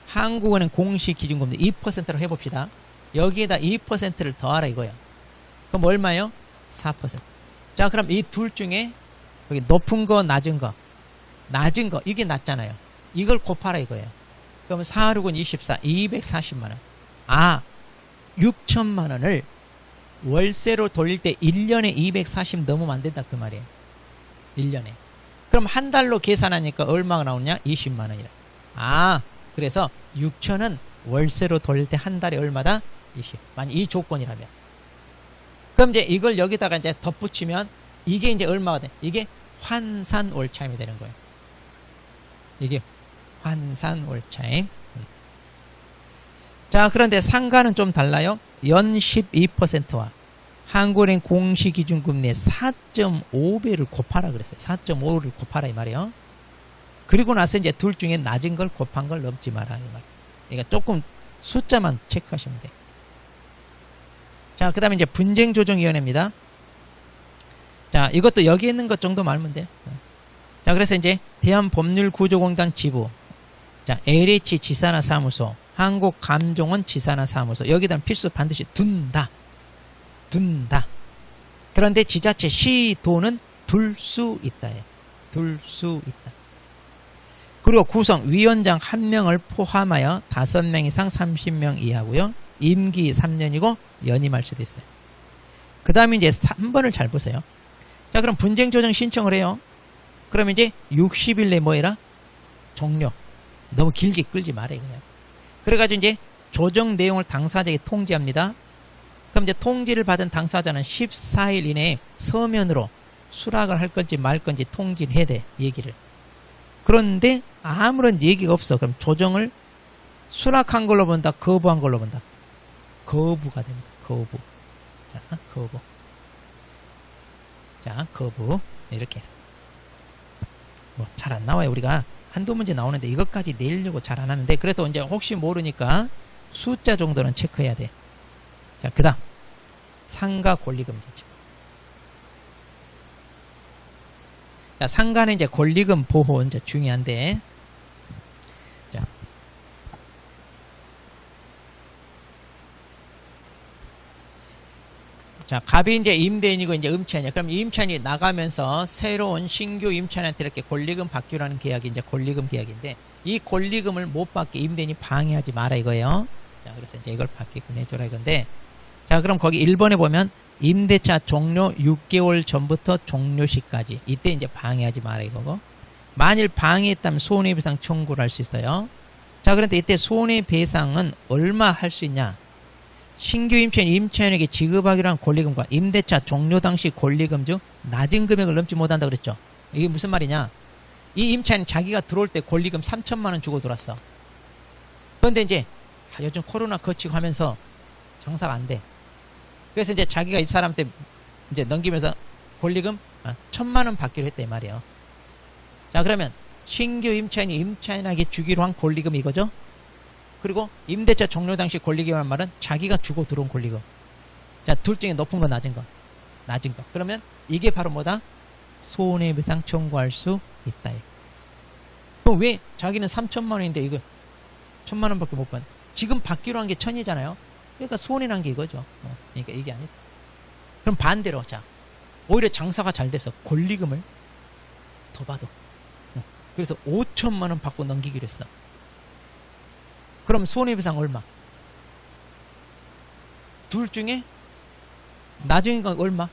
한국은행 공시기준금리 2%로 해봅시다. 여기에다 2%를 더하라 이거예요. 그럼 얼마예요? 4%. 자, 그럼 이 둘 중에 여기 높은 거 낮은 거 이게 낮잖아요. 이걸 곱하라 이거예요. 그러면 4, 6은 24, 240만원. 아, 6천만원을 월세로 돌릴 때 1년에 240 넘으면 안 된다 그 말이에요. 1년에. 그럼 한 달로 계산하니까 얼마가 나오냐? 20만원이라. 아, 그래서 6천은 월세로 돌릴 때 한 달에 얼마다? 20. 만약 이 조건이라면. 그럼 이제 이걸 여기다가 이제 덧붙이면 이게 이제 얼마가 돼? 이게 환산 월차임이 되는 거예요. 이게 환산 월차임. 자, 그런데 상가는 좀 달라요. 연 12%와 한국은행 공시기준금리 4.5배를 곱하라 그랬어요. 4.5를 곱하라 이 말이에요. 그리고 나서 이제 둘 중에 낮은 걸 곱한 걸 넘지 마라 이 말. 그러니까 조금 숫자만 체크하시면 돼. 자, 그 다음에 이제 분쟁조정위원회입니다. 자, 이것도 여기 있는 것 정도 말면 돼요. 자, 그래서 이제 대한법률구조공단 지부, 자, LH 지사나 사무소, 한국감정원 지사나 사무소, 여기다 필수 반드시 둔다. 그런데 지자체 시도는 둘 수 있다. 둘 수 있다. 그리고 구성 위원장 1명을 포함하여 5명 이상 30명 이하고요. 임기 3년이고 연임할 수도 있어요. 그 다음에 이제 3번을 잘 보세요. 자, 그럼 분쟁조정 신청을 해요. 그러면 이제 60일 내에 뭐 해라? 종료. 너무 길게 끌지 말아요. 그냥. 그래가지고 이제 조정 내용을 당사자에게 통지합니다. 그럼 이제 통지를 받은 당사자는 14일 이내에 서면으로 수락을 할 건지 말 건지 통지를 해야 돼. 얘기를. 그런데 아무런 얘기가 없어. 그럼 조정을 수락한 걸로 본다? 거부한 걸로 본다? 거부가 됩니다. 거부. 자, 거부. 자, 거부. 이렇게 해서. 뭐 잘 안 나와요. 우리가 한두 문제 나오는데 이것까지 내려고 잘 안 하는데 그래도 이제 혹시 모르니까 숫자 정도는 체크해야 돼. 자, 그 다음 상가 권리금제죠. 자, 상가는 이제 권리금 보호 이제 중요한데, 자, 갑이 이제 임대인이고 이제 임차인이야. 그럼 임차인이 나가면서 새로운 신규 임차인한테 이렇게 권리금 받기로 는 계약이 이제 권리금 계약인데, 이 권리금을 못 받게 임대인이 방해하지 마라 이거예요. 자, 그래서 이제 이걸 받게끔 해줘라 이건데, 자, 그럼 거기 1번에 보면 임대차 종료 6개월 전부터 종료 시까지, 이때 이제 방해하지 마라 이거고, 만일 방해했다면 손해배상 청구를 할 수 있어요. 자, 그런데 이때 손해배상은 얼마 할 수 있냐? 신규 임차인에게 지급하기로 한 권리금과 임대차 종료 당시 권리금 중 낮은 금액을 넘지 못한다 그랬죠. 이게 무슨 말이냐? 이 임차인은 자기가 들어올 때 권리금 3천만 원 주고 들어왔어. 그런데 이제 요즘 코로나 거치고 하면서 장사가 안 돼. 그래서 이제 자기가 이 사람한테 이제 넘기면서 권리금 1,000만 원 받기로 했대 말이에요. 자, 그러면 신규 임차인이 임차인에게 주기로 한 권리금 이거죠. 그리고 임대차 종료 당시 권리금이란 말은 자기가 주고 들어온 권리금. 자, 둘 중에 높은 거 낮은 거. 낮은 거. 그러면 이게 바로 뭐다? 손해배상 청구할 수 있다. 그럼 왜 자기는 3천만 원인데 이거 1,000만 원밖에 못 받? 지금 받기로 한 게 1,000이잖아요. 그러니까 손해난 게 이거죠. 그러니까 이게 아니다. 그럼 반대로 자, 오히려 장사가 잘 돼서 권리금을 더 받아. 그래서 5천만 원 받고 넘기기로 했어. 그럼 손해배상 얼마? 둘 중에 나중에 건 얼마?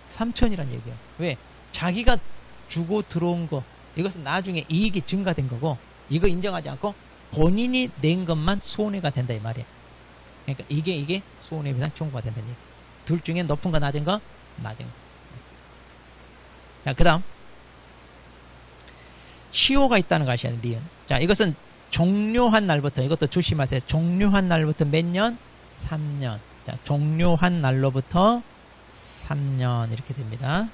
3천이란 얘기야. 왜? 자기가 주고 들어온 거, 이것은 나중에 이익이 증가된 거고, 이거 인정하지 않고 본인이 낸 것만 손해가 된다 이 말이야. 그러니까 이게 손해배상 청구가 된다는 얘기. 둘 중에 높은 거 낮은 거? 낮은 거. 자, 그 다음 시효가 있다는 거 아셔야 돼. 니은. 자, 이것은 종료한 날부터, 이것도 조심하세요. 종료한 날부터 몇 년? 3년. 자, 종료한 날로부터 3년 이렇게 됩니다.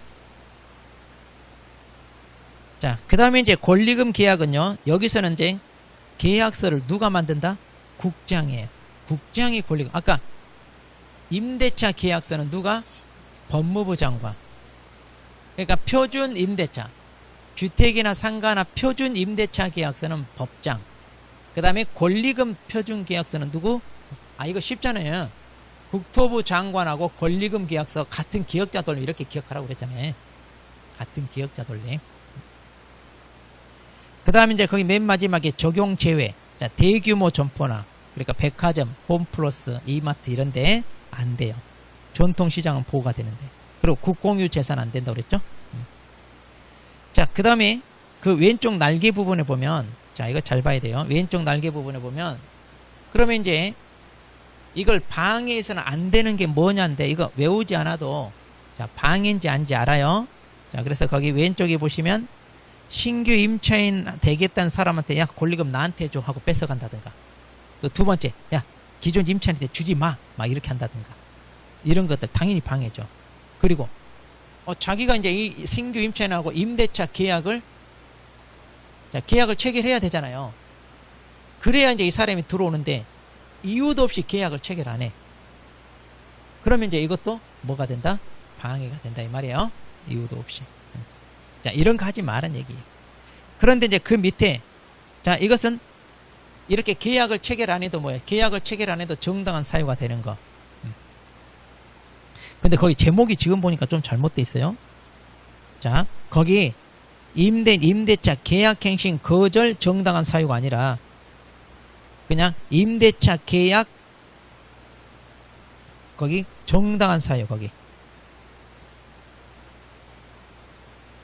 자, 그 다음에 이제 권리금 계약은요, 여기서는 이제 계약서를 누가 만든다? 국장이에요. 국장이 권리금. 아까 임대차 계약서는 누가? 법무부 장관. 그러니까 표준 임대차, 주택이나 상가나 표준 임대차 계약서는 법장. 그 다음에 권리금 표준 계약서는 누구? 이거 쉽잖아요. 국토부 장관하고 권리금 계약서 같은 기억자 돌림 이렇게 기억하라고 그랬잖아요. 같은 기억자 돌림. 그 다음에 이제 거기 맨 마지막에 적용 제외. 자, 대규모 점포나 그러니까 백화점, 홈플러스, 이마트 이런데 안 돼요. 전통시장은 보호가 되는데. 그리고 국공유 재산 안 된다고 그랬죠. 자, 그 다음에 그 왼쪽 날개 부분에 보면, 자, 이거 잘 봐야 돼요. 왼쪽 날개 부분에 보면, 그러면 이제 이걸 방해해서는 안 되는 게 뭐냐인데, 이거 외우지 않아도, 자, 방해인지 아닌지 알아요. 자, 그래서 거기 왼쪽에 보시면, 신규 임차인 되겠다는 사람한테, 야, 권리금 나한테 줘 하고 뺏어간다든가. 또 두 번째, 야, 기존 임차인한테 주지 마. 막 이렇게 한다든가. 이런 것들 당연히 방해죠. 그리고 자기가 이제 이 신규 임차인하고 임대차 계약을 체결해야 되잖아요. 그래야 이제 이 사람이 들어오는데 이유도 없이 계약을 체결 안 해. 그러면 이제 이것도 뭐가 된다? 방해가 된다 이 말이에요. 이유도 없이. 자, 이런 거 하지 말란 얘기예요. 그런데 이제 그 밑에 자, 이것은 이렇게 계약을 체결 안 해도 뭐예요? 계약을 체결 안 해도 정당한 사유가 되는 거. 근데 거기 제목이 지금 보니까 좀 잘못돼 있어요. 자, 거기 임대차 계약갱신 거절 정당한 사유가 아니라 그냥 임대차 계약 거기 정당한 사유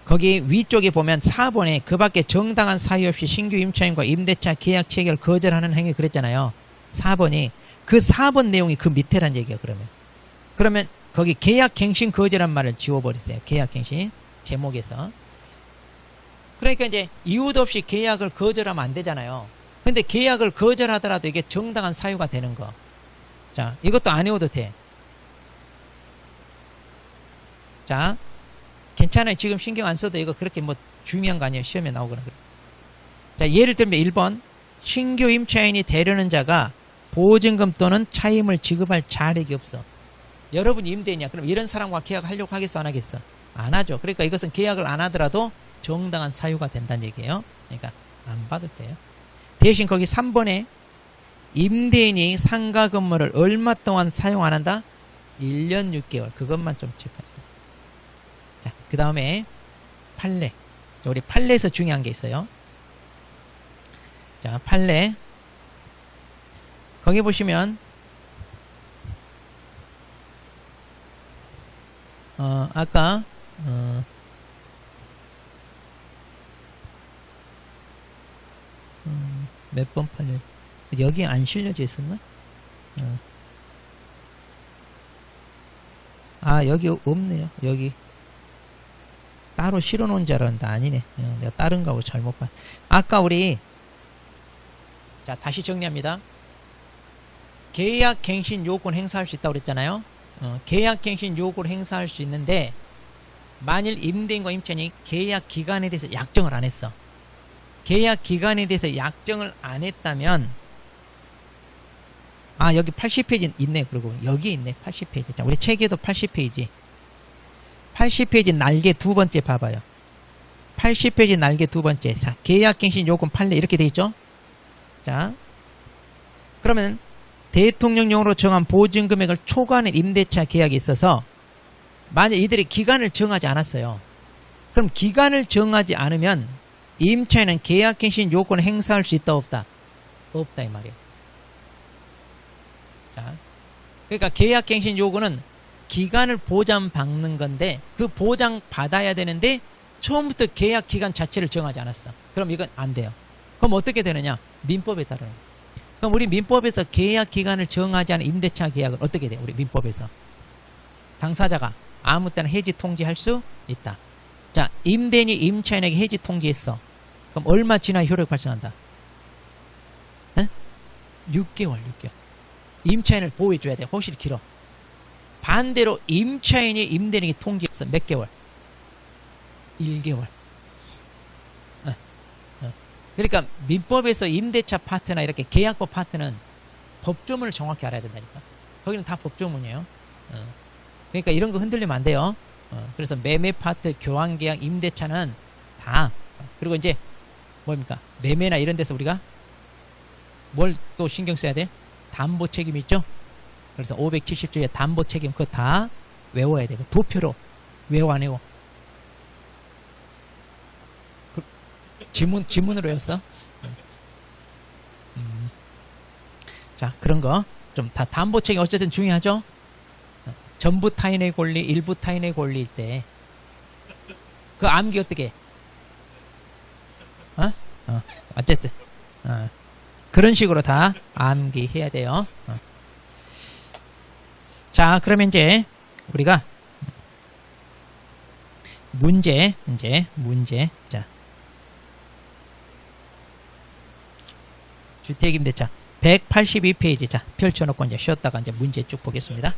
거기 위쪽에 보면 4번에 그 밖에 정당한 사유 없이 신규 임차인과 임대차 계약 체결 거절하는 행위 그랬잖아요. 4번이 그 4번 내용이 그 밑에란 얘기야. 그러면 거기 계약갱신 거절한 말을 지워버리세요. 계약갱신 제목에서. 그러니까 이제 이유도 없이 계약을 거절하면 안 되잖아요. 근데 계약을 거절하더라도 이게 정당한 사유가 되는 거. 자, 이것도 안 외워도 돼. 자, 괜찮아요. 지금 신경 안 써도 이거 그렇게 뭐 중요한 거 아니에요. 시험에 나오거나. 자, 예를 들면 1번. 신규 임차인이 되려는 자가 보증금 또는 차임을 지급할 자력이 없어. 여러분 임대인이야. 그럼 이런 사람과 계약하려고 하겠어? 안 하겠어? 안 하죠. 그러니까 이것은 계약을 안 하더라도 정당한 사유가 된다는 얘기예요. 그러니까 안 봐도 돼요. 대신 거기 3번에 임대인이 상가 건물을 얼마 동안 사용 안 한다? 1년 6개월. 그것만 좀 체크하죠. 자, 그 다음에 판례. 우리 판례에서 중요한 게 있어요. 자, 판례. 거기 보시면 아까 몇 번 판례 여기 안 실려져 있었나? 여기 없네요. 여기 따로 실어놓은 줄 알았는데 아니네. 내가 다른 거하고 잘못 봤. 아까 우리 자 다시 정리합니다. 계약갱신 요건 행사할 수 있다고 그랬잖아요. 계약갱신 요구를 행사할 수 있는데 만일 임대인과 임차인이 계약 기간에 대해서 약정을 안 했어. 계약 기간에 대해서 약정을 안 했다면 여기 80페이지 있네. 그리고 여기 있네. 80페이지. 자, 우리 책에도 80페이지. 80페이지 날개 두 번째 봐봐요. 80페이지 날개 두 번째. 자, 계약갱신 요건 판례 이렇게 돼 있죠. 자, 그러면 대통령령으로 정한 보증금액을 초과하는 임대차 계약이 있어서 만약 이들이 기간을 정하지 않았어요. 그럼 기간을 정하지 않으면 임차인은 계약갱신 요건을 행사할 수 있다 없다? 없다 이 말이에요. 자, 그러니까 계약갱신 요건은 기간을 보장받는 건데 그 보장 받아야 되는데 처음부터 계약 기간 자체를 정하지 않았어. 그럼 이건 안 돼요. 그럼 어떻게 되느냐? 민법에 따르는 거예요. 그럼 우리 민법에서 계약 기간을 정하지 않은 임대차 계약은 어떻게 돼? 우리 민법에서 당사자가 아무 때나 해지 통지할 수 있다. 자, 임대인이 임차인에게 해지 통지했어. 그럼 얼마 지나야 효력 발생한다? 6개월. 임차인을 보호해줘야 돼. 확실히 길어. 반대로 임차인이 임대인에게 통지했어. 몇 개월? 1개월. 그러니까 민법에서 임대차 파트나 이렇게 계약법 파트는 법조문을 정확히 알아야 된다니까. 거기는 다 법조문이에요. 그러니까 이런 거 흔들리면 안 돼요. 그래서 매매 파트, 교환계약, 임대차는 다. 그리고 이제 뭡니까? 매매나 이런 데서 우리가 뭘 또 신경 써야 돼? 담보 책임 있죠? 그래서 570조의 담보 책임 그거 다 외워야 돼. 도표로 외워 안 외워? 지문으로 외웠어? 자, 그런 거 좀 다 담보 책임 어쨌든 중요하죠? 전부 타인의 권리, 일부 타인의 권리일 때 그 암기 어떻게 해? 어쨌든 그런 식으로 다 암기해야 돼요. 자, 그러면 이제 우리가 문제 자, 주택임대차 182페이지 자 펼쳐놓고 이제 쉬었다가 이제 문제 쭉 보겠습니다.